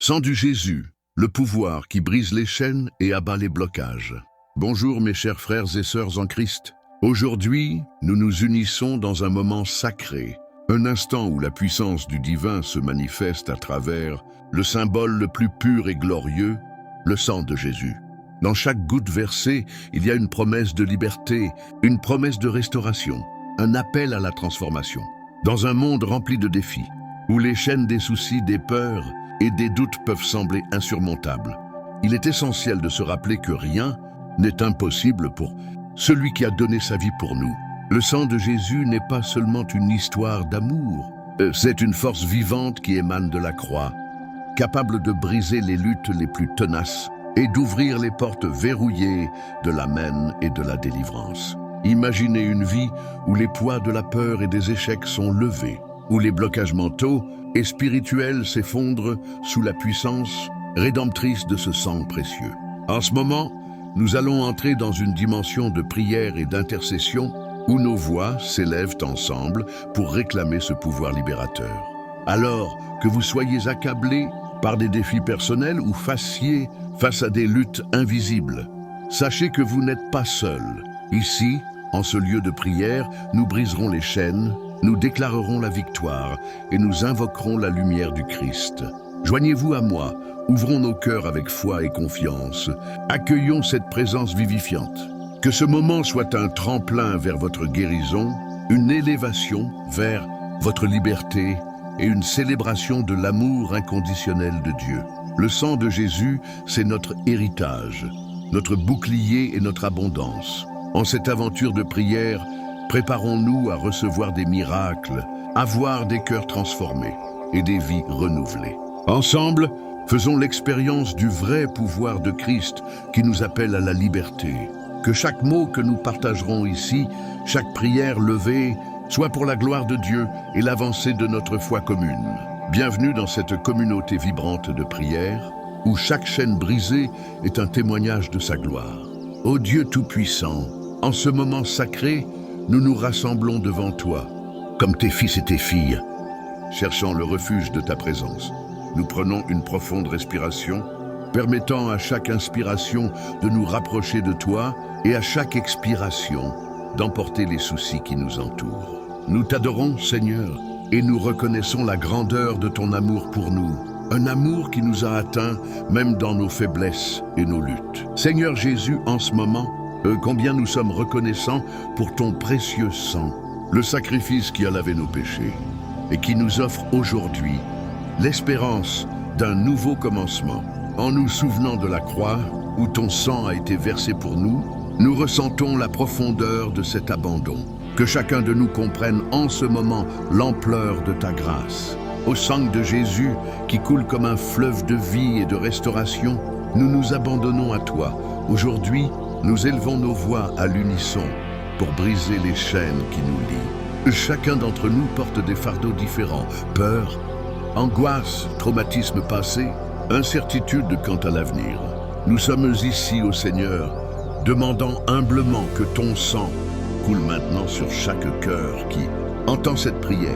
Sang du Jésus, le pouvoir qui brise les chaînes et abat les blocages. Bonjour mes chers frères et sœurs en Christ. Aujourd'hui, nous nous unissons dans un moment sacré, un instant où la puissance du divin se manifeste à travers le symbole le plus pur et glorieux, le sang de Jésus. Dans chaque goutte versée, il y a une promesse de liberté, une promesse de restauration, un appel à la transformation. Dans un monde rempli de défis, où les chaînes des soucis, des peurs et des doutes peuvent sembler insurmontables, il est essentiel de se rappeler que rien n'est impossible pour celui qui a donné sa vie pour nous. Le sang de Jésus n'est pas seulement une histoire d'amour, c'est une force vivante qui émane de la croix, capable de briser les luttes les plus tenaces et d'ouvrir les portes verrouillées de l'Amen et de la délivrance. Imaginez une vie où les poids de la peur et des échecs sont levés, où les blocages mentaux et spirituels s'effondrent sous la puissance rédemptrice de ce sang précieux. En ce moment, nous allons entrer dans une dimension de prière et d'intercession où nos voix s'élèvent ensemble pour réclamer ce pouvoir libérateur. Alors que vous soyez accablés par des défis personnels ou fassiez face à des luttes invisibles, sachez que vous n'êtes pas seuls. Ici, en ce lieu de prière, nous briserons les chaînes, nous déclarerons la victoire et nous invoquerons la lumière du Christ. Joignez-vous à moi, ouvrons nos cœurs avec foi et confiance, accueillons cette présence vivifiante. Que ce moment soit un tremplin vers votre guérison, une élévation vers votre liberté et une célébration de l'amour inconditionnel de Dieu. Le sang de Jésus, c'est notre héritage, notre bouclier et notre abondance. En cette aventure de prière, préparons-nous à recevoir des miracles, à voir des cœurs transformés et des vies renouvelées. Ensemble, faisons l'expérience du vrai pouvoir de Christ qui nous appelle à la liberté. Que chaque mot que nous partagerons ici, chaque prière levée, soit pour la gloire de Dieu et l'avancée de notre foi commune. Bienvenue dans cette communauté vibrante de prière, où chaque chaîne brisée est un témoignage de sa gloire. Ô Dieu Tout-Puissant, en ce moment sacré, nous nous rassemblons devant toi, comme tes fils et tes filles, cherchant le refuge de ta présence. Nous prenons une profonde respiration, permettant à chaque inspiration de nous rapprocher de toi et à chaque expiration d'emporter les soucis qui nous entourent. Nous t'adorons, Seigneur, et nous reconnaissons la grandeur de ton amour pour nous, un amour qui nous a atteints même dans nos faiblesses et nos luttes. Seigneur Jésus, en ce moment, combien nous sommes reconnaissants pour ton précieux sang, le sacrifice qui a lavé nos péchés et qui nous offre aujourd'hui l'espérance d'un nouveau commencement. En nous souvenant de la croix où ton sang a été versé pour nous, nous ressentons la profondeur de cet abandon. Que chacun de nous comprenne en ce moment l'ampleur de ta grâce. Au sang de Jésus qui coule comme un fleuve de vie et de restauration, nous nous abandonnons à toi. Aujourd'hui, nous élevons nos voix à l'unisson pour briser les chaînes qui nous lient. Chacun d'entre nous porte des fardeaux différents, peur, angoisse, traumatisme passé, incertitude quant à l'avenir. Nous sommes ici au Seigneur, demandant humblement que ton sang coule maintenant sur chaque cœur qui entend cette prière.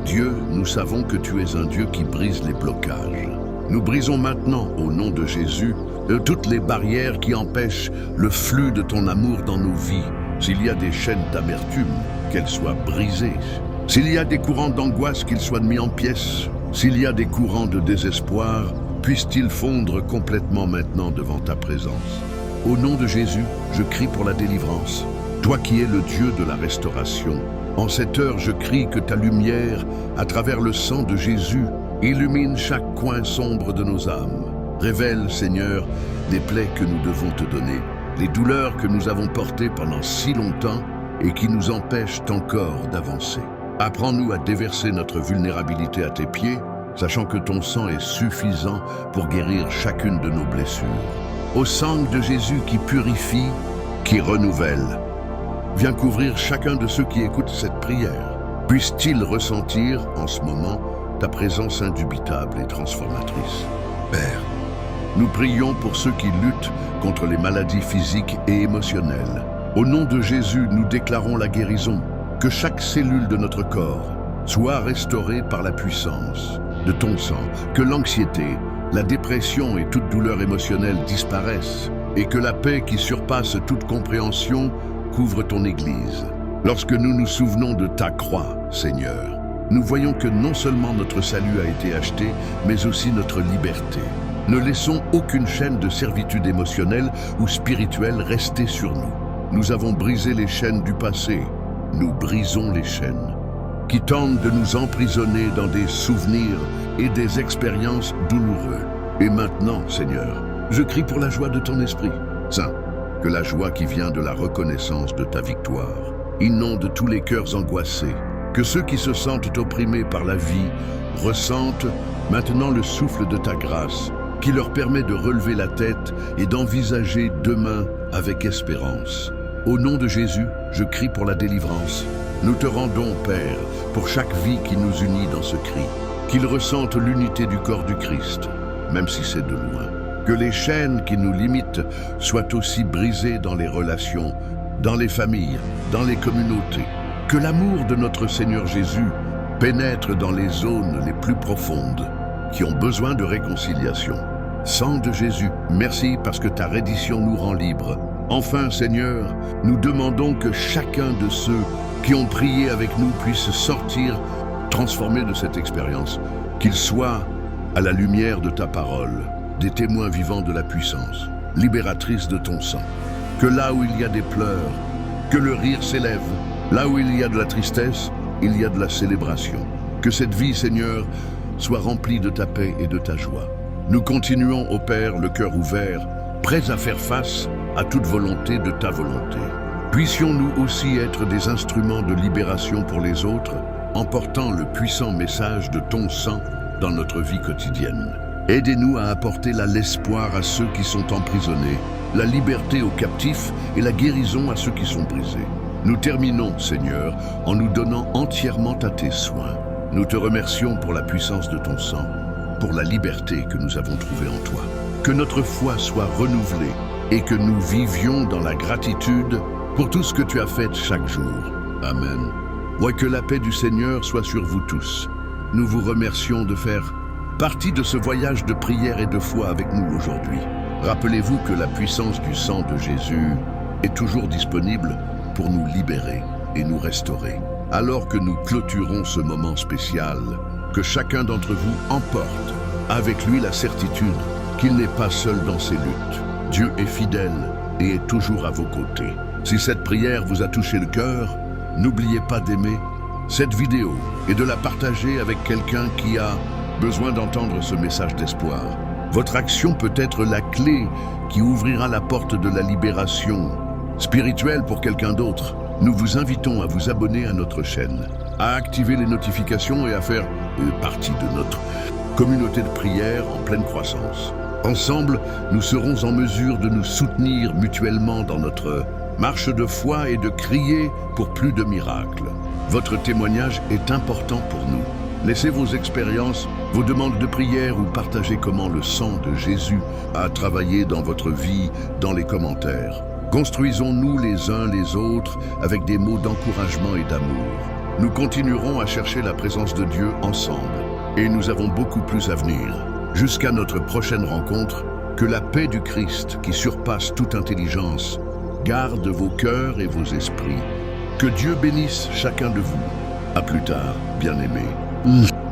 Dieu, nous savons que tu es un Dieu qui brise les blocages. Nous brisons maintenant, au nom de Jésus, toutes les barrières qui empêchent le flux de ton amour dans nos vies. S'il y a des chaînes d'amertume, qu'elles soient brisées. S'il y a des courants d'angoisse, qu'ils soient mis en pièces. S'il y a des courants de désespoir, puissent-ils fondre complètement maintenant devant ta présence. Au nom de Jésus, je crie pour la délivrance. Toi qui es le Dieu de la restauration, en cette heure, je crie que ta lumière, à travers le sang de Jésus, illumine chaque coin sombre de nos âmes. Révèle, Seigneur, les plaies que nous devons te donner, les douleurs que nous avons portées pendant si longtemps et qui nous empêchent encore d'avancer. Apprends-nous à déverser notre vulnérabilité à tes pieds, sachant que ton sang est suffisant pour guérir chacune de nos blessures. Au sang de Jésus qui purifie, qui renouvelle, viens couvrir chacun de ceux qui écoutent cette prière. Puissent-ils ressentir, en ce moment, ta présence indubitable et transformatrice. Père, nous prions pour ceux qui luttent contre les maladies physiques et émotionnelles. Au nom de Jésus, nous déclarons la guérison, que chaque cellule de notre corps soit restaurée par la puissance de ton sang, que l'anxiété, la dépression et toute douleur émotionnelle disparaissent et que la paix qui surpasse toute compréhension couvre ton Église. Lorsque nous nous souvenons de ta croix, Seigneur, nous voyons que non seulement notre salut a été acheté, mais aussi notre liberté. Ne laissons aucune chaîne de servitude émotionnelle ou spirituelle rester sur nous. Nous avons brisé les chaînes du passé. Nous brisons les chaînes qui tentent de nous emprisonner dans des souvenirs et des expériences douloureuses. Et maintenant, Seigneur, je crie pour la joie de ton esprit saint, que la joie qui vient de la reconnaissance de ta victoire inonde tous les cœurs angoissés, que ceux qui se sentent opprimés par la vie ressentent maintenant le souffle de ta grâce, qui leur permet de relever la tête et d'envisager demain avec espérance. Au nom de Jésus, je crie pour la délivrance. Nous te rendons, Père, pour chaque vie qui nous unit dans ce cri, qu'ils ressentent l'unité du corps du Christ, même si c'est de loin. Que les chaînes qui nous limitent soient aussi brisées dans les relations, dans les familles, dans les communautés. Que l'amour de notre Seigneur Jésus pénètre dans les zones les plus profondes qui ont besoin de réconciliation. Sang de Jésus, merci parce que ta reddition nous rend libres. Enfin, Seigneur, nous demandons que chacun de ceux qui ont prié avec nous puisse sortir transformé de cette expérience, qu'ils soient à la lumière de ta parole, des témoins vivants de la puissance, libératrice de ton sang. Que là où il y a des pleurs, que le rire s'élève. Là où il y a de la tristesse, il y a de la célébration. Que cette vie, Seigneur, soit remplie de ta paix et de ta joie. Nous continuons, ô Père, le cœur ouvert, prêts à faire face à toute volonté de ta volonté. Puissions-nous aussi être des instruments de libération pour les autres, en portant le puissant message de ton sang dans notre vie quotidienne. Aidez-nous à apporter l'espoir à ceux qui sont emprisonnés, la liberté aux captifs et la guérison à ceux qui sont brisés. Nous terminons, Seigneur, en nous donnant entièrement à tes soins. Nous te remercions pour la puissance de ton sang, pour la liberté que nous avons trouvée en toi. Que notre foi soit renouvelée et que nous vivions dans la gratitude pour tout ce que tu as fait chaque jour. Amen. Ouais, que la paix du Seigneur soit sur vous tous. Nous vous remercions de faire partie de ce voyage de prière et de foi avec nous aujourd'hui. Rappelez-vous que la puissance du sang de Jésus est toujours disponible pour nous libérer et nous restaurer. Alors que nous clôturons ce moment spécial, que chacun d'entre vous emporte avec lui la certitude qu'il n'est pas seul dans ses luttes. Dieu est fidèle et est toujours à vos côtés. Si cette prière vous a touché le cœur, n'oubliez pas d'aimer cette vidéo et de la partager avec quelqu'un qui a besoin d'entendre ce message d'espoir. Votre action peut être la clé qui ouvrira la porte de la libération spirituelle pour quelqu'un d'autre. Nous vous invitons à vous abonner à notre chaîne, à activer les notifications et à faire partie de notre communauté de prière en pleine croissance. Ensemble, nous serons en mesure de nous soutenir mutuellement dans notre marche de foi et de crier pour plus de miracles. Votre témoignage est important pour nous. Laissez vos expériences, vos demandes de prière ou partagez comment le sang de Jésus a travaillé dans votre vie dans les commentaires. Construisons-nous les uns les autres avec des mots d'encouragement et d'amour. Nous continuerons à chercher la présence de Dieu ensemble et nous avons beaucoup plus à venir. Jusqu'à notre prochaine rencontre, que la paix du Christ qui surpasse toute intelligence garde vos cœurs et vos esprits. Que Dieu bénisse chacun de vous. À plus tard, bien-aimés.